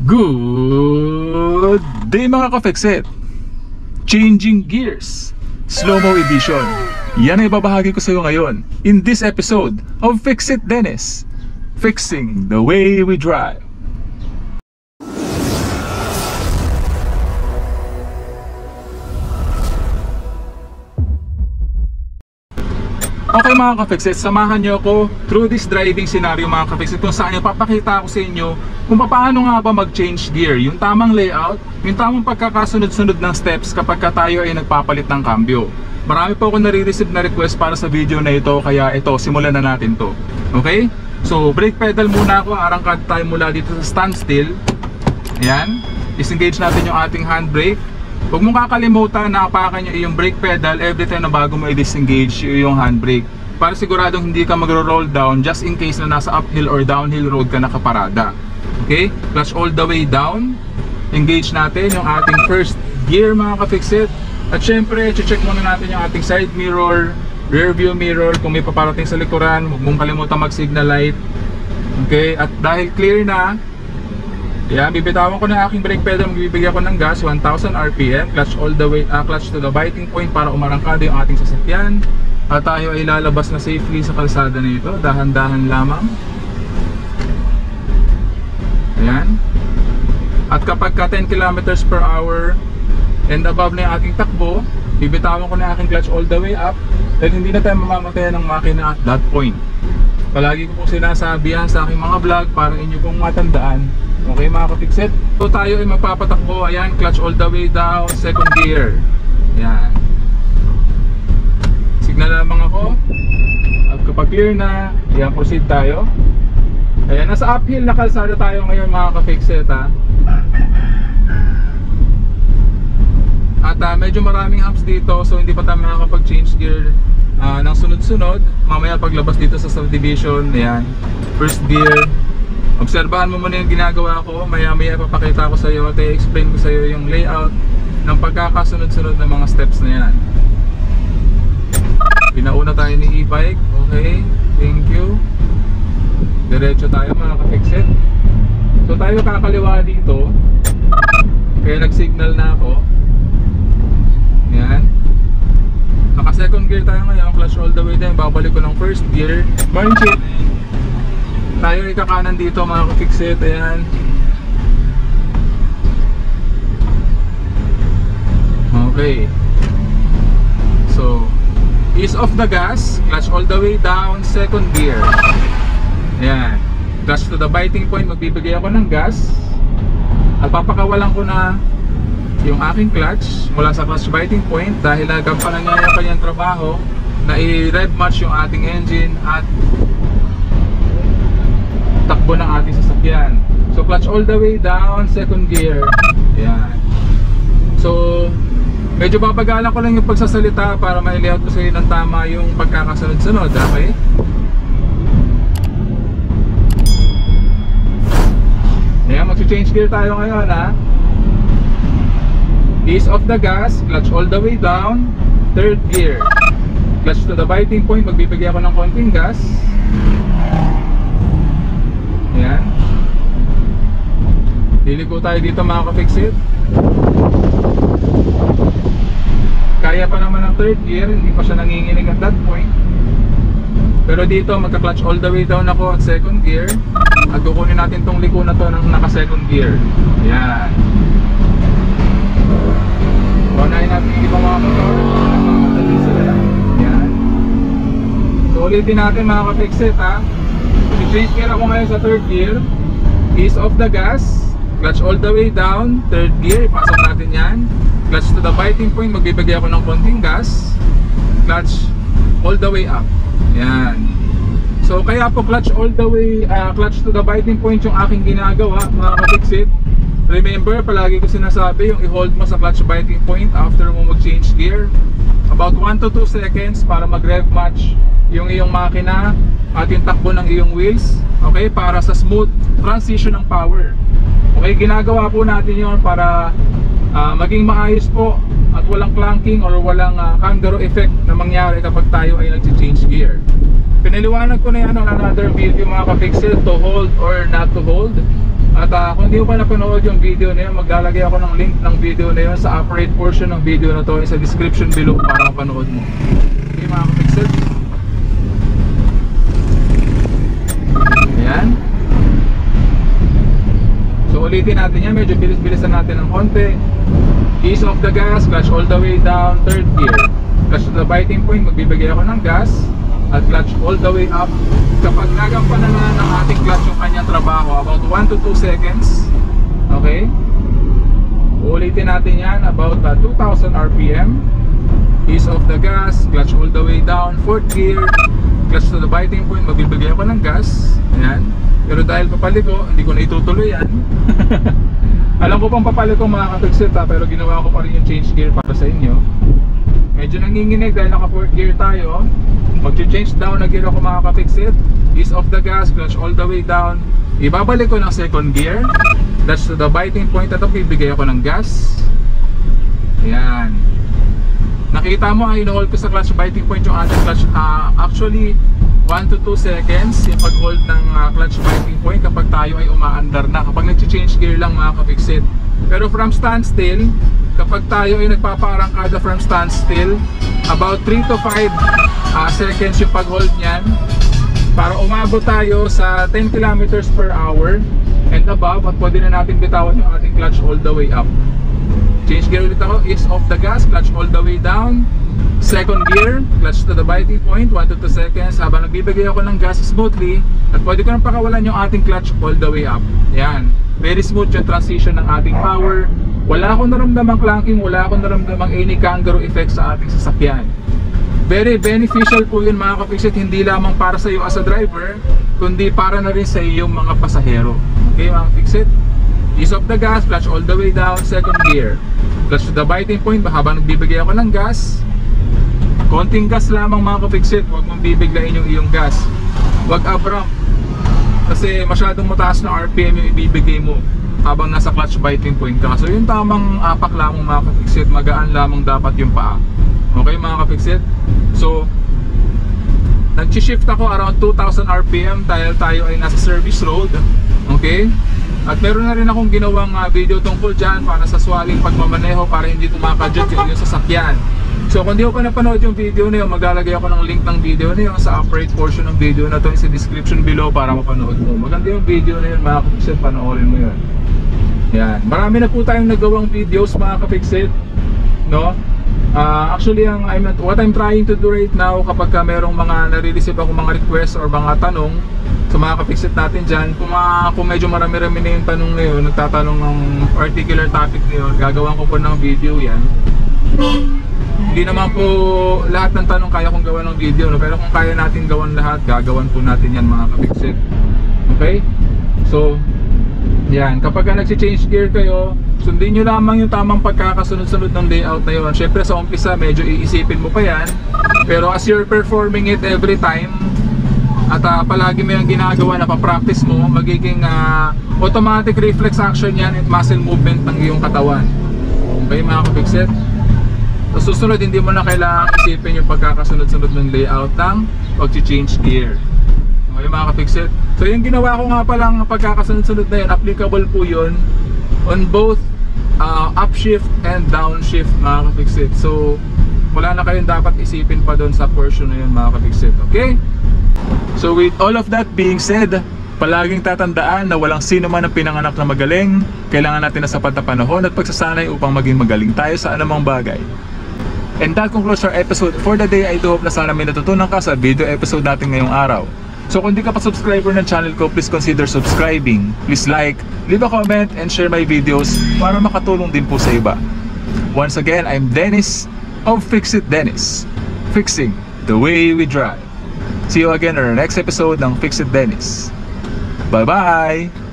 Good day mga ka-Fixit! Changing gears, slow-mo edition. Yan ay babahagi ko sa iyo ngayon in this episode of Fixit Dennis, fixing the way we drive. Okay mga ka-Fixit, samahan niyo ako through this driving scenario mga ka-Fixit, kung saan papakita ko sa inyo kung paano nga ba mag-change gear, yung tamang layout, yung tamang pagkakasunod-sunod ng steps kapag tayo ay nagpapalit ng cambio. Marami po ako nare-receive na request para sa video na ito, kaya ito, simulan na natin to. Okay? So, brake pedal muna ako, arangkad tayo mula dito sa standstill. Ayan, disengage natin yung ating handbrake. Huwag mong kakalimutan na apakan nyo yung brake pedal every time na bago mo i-disengage yung handbrake, para siguradong hindi ka magro-roll down just in case na nasa uphill or downhill road ka nakaparada. Okay? Clutch all the way down. Engage natin yung ating first gear mga ka-Fixit. At syempre, check muna natin yung ating side mirror, rear view mirror. Kung may paparating sa likuran, huwag mong kalimutan mag-signal light. Okay? At dahil clear na, yan, bibitawan ko na aking brake pedal, magbibigay ako ng gas, 1000 RPM, clutch all the way, clutch to the biting point para umarangkada yung ating sasakyan. At tayo ay lalabas na safely sa kalsada na ito, dahan-dahan lamang. Ayan. At kapag ka 10 kilometers per hour and above na yung ating takbo, bibitawan ko na aking clutch all the way up, dahil hindi na tayo mamamatay ng makina at that point. Palagi ko po sinasabihan sa aking mga vlog para inyo pong matandaan. Okay mga ka-Fixit, so tayo ay magpapatakbo. Ayan, clutch all the way down, second gear. Ayan, signal lamang ako. At kapag clear na, ayan, proceed tayo. Ayan, nasa uphill na kalsada tayo ngayon mga ka-Fixit, ha. At medyo maraming humps dito, so hindi pa tayo makakapag-change gear ng sunod-sunod. Mamaya paglabas dito sa subdivision, ayan, first gear. Obserbahan mo muna yung ginagawa ko, maya-maya papakita ko sa iyo at i-explain ko sa iyo yung layout ng pagkakasunod-sunod ng mga steps na yan. Pinauna tayo ni e-bike, okay, thank you. Diretso tayo mga ka-Fixit. So tayo kakaliwa dito, kaya nag-signal na ako. Yan, naka second gear tayo ngayon, clutch all the way down, babalik ko ng first gear. Burn chip. Tayo ay kakanan dito mga ka-Fixit, ayan. Okay. So, ease off the gas, clutch all the way down, second gear. Ayan. Clutch to the biting point, magbibigay ako ng gas. At papakawalan ko na yung aking clutch mula sa clutch biting point dahil nagampanan niya yung kanyang trabaho na i-rev match yung ating engine at takbo ng ating sasakyan. So clutch all the way down, second gear. Ayan. So medyo babagalan ko lang yung pagsasalita para ma-layout ko sa iyo ng tama yung pagkakasunod-sunod. Okay? Ayan, mag-change gear tayo ngayon, ha. Ease off the gas, clutch all the way down, third gear. Clutch to the biting point, magbibigay ako ng konting gas. Ayan. Liliko tayo dito mga ka-Fixit. Kaya pa naman ang third gear, hindi pa siya nanginginig at that point. Pero dito magka-clutch all the way down ako at second gear. At kukunin natin tong liko na to ng naka-second gear. Ayan. Unahin natin yung ibang mga motor. Ayan. So ulitin natin mga ka-Fixit, ha. I-change gear ako ngayon sa third gear. Ease off the gas, clutch all the way down, third gear, ipasok natin yan. Clutch to the biting point, magbibigay ako ng konting gas. Clutch all the way up. Yan. So kaya po clutch all the way, clutch to the biting point yung aking ginagawa mga ka-Fixit. Remember, palagi ko sinasabi yung i-hold mo sa clutch biting point after mo mag-change gear about 1 to 2 seconds para mag-rev match yung iyong makina at yung takbo ng iyong wheels, okay, para sa smooth transition ng power. Okay, ginagawa po natin yun para maging maayos po at walang clunking or walang kangaroo effect na mangyari kapag tayo ay nag-change gear. Pinaliwanag ko na yan on another video mga ka-Fixit, to hold or not to hold. At kung di ko pa napanood yung video na yun, maglalagay ako ng link ng video na yun sa upper right portion ng video na to, sa description below para mapanood mo. Okay mga kapixel. Ayan. So ulitin natin yan, medyo bilis-bilisan natin ng konti. Ease off the gas, clutch all the way down, third gear. Clutch to the biting point, magbibigay ako ng gas. At clutch all the way up. Kapag nagampanan na ng ating clutch yung kanyang trabaho, about 1 to 2 seconds. Okay? Ulitin natin yan, about 2000 RPM. Ease off the gas, clutch all the way down, fourth gear. Clutch to the biting point, magbibigay ako ng gas. Ayan. Pero dahil papaliko, hindi ko na itutuloy yan. Alam ko pang papaliko mga kapixel, pero ginawa ko pa rin yung change gear para sa inyo. Medyo nanginginig dahil naka 4th gear tayo. Mag-change down na gear ako mga kapixel. Ease off the gas, clutch all the way down. Ibabalik ko ng 2nd gear. Clutch to the biting point at bibigay ako ng gas. Ayan. Nakita mo, ino-hold ko sa clutch biting point yung ating clutch. Actually 1 to 2 seconds yung pag-hold ng clutch biting point kapag tayo ay umaandar na. Kapag nag-change gear lang mga kapixel. Pero from standstill, kapag tayo ay nagpaparangkada from standstill, about 3 to 5 seconds yung pag-hold nyan para umabot tayo sa 10 kilometers per hour and above, at pwede na natin bitawan yung ating clutch all the way up. Change gear ulit ako, ease off the gas, clutch all the way down, 2nd gear, clutch to the biting point, 1 to 2 seconds habang nagbibigay ako ng gas smoothly, at pwede ko nang pakawalan yung ating clutch all the way up. Yan, very smooth yung transition ng ating power. Wala akong naramdamang clanking, wala akong naramdamang any kangaroo effect sa ating sasakyan. Very beneficial po yun mga kapixel, hindi lamang para sa iyo as a driver, kundi para na rin sa iyong mga pasahero. Okay mga kapixel? Ease off the gas, clutch all the way down, 2nd gear. Clutch to the biting point, habang nagbibigay ako ng gas. Konting gas lamang mga kapixel, huwag mong bibiglayin yung iyong gas. Huwag abrupt, kasi masyadong mataas na RPM yung ibibigay mo habang nasa clutch biting point ka. So yung tamang apak lamang mga kapixel, magaan lamang dapat yung paa. Okay mga kapixel? So nag-shift ako around 2000 RPM dahil tayo ay nasa service road. Okay? At meron na rin akong ginawang video tungkol dyan para sa swaling pagmamaneho para hindi tumakadjut yung sasakyan. So kung di ko pa napanood yung video na yun, maglalagay ako ng link ng video na yun sa upper right portion ng video na to, sa description below para mapanood mo. Maganda yung video na yun mga kapixel, panoorin mo yun. Yan. Marami na po tayong nagawang videos mga kapixel, no? Actually, what I'm trying to do right now, kapag merong mga nare-receive ako mga requests or mga tanong sa mga kapixel natin dyan, kung medyo marami-rami na yung tanong na yun, nagtatanong ng particular topic na yun, gagawan ko po ng video yan. Hindi naman po lahat ng tanong kaya kong gawan ng video, no? Pero kung kaya natin gawan lahat, gagawan po natin yan mga kapixel. Okay? So yan, kapag nagsi-change gear kayo, sundin nyo lamang yung tamang pagkakasunod-sunod ng layout na yun. Syempre sa umpisa medyo iisipin mo pa yan, pero as you're performing it every time at palagi mo yung ginagawa na pa-practice mo, magiging automatic reflex action yan at muscle movement ng iyong katawan. Okay mga kapixel? So susunod, hindi mo na kailangan isipin yung pagkakasunod-sunod ng layout ng pag-change gear. Okay mga kapixel? So yung ginawa ko nga palang pagkakasunod-sunod na yun, applicable po yun on both upshift and downshift mga kapixel. So wala na kayong dapat isipin pa doon sa portion na yun mga kapixel. Okay? So with all of that being said, palaging tatandaan na walang sino man ang pinanganak na magaling. Kailangan natin na sapat na panahon at pagsasanay upang maging magaling tayo sa anumang bagay. And that concludes our episode for the day. I do hope na sana may natutunan ka sa video episode natin ngayong araw. So kung di ka pa subscriber ng channel ko, please consider subscribing. Please like, leave a comment, and share my videos para makatulong din po sa iba. Once again, I'm Dennis of Fix It Dennis. Fixing the way we drive. See you again on our next episode ng Fix It Dennis. Bye-bye!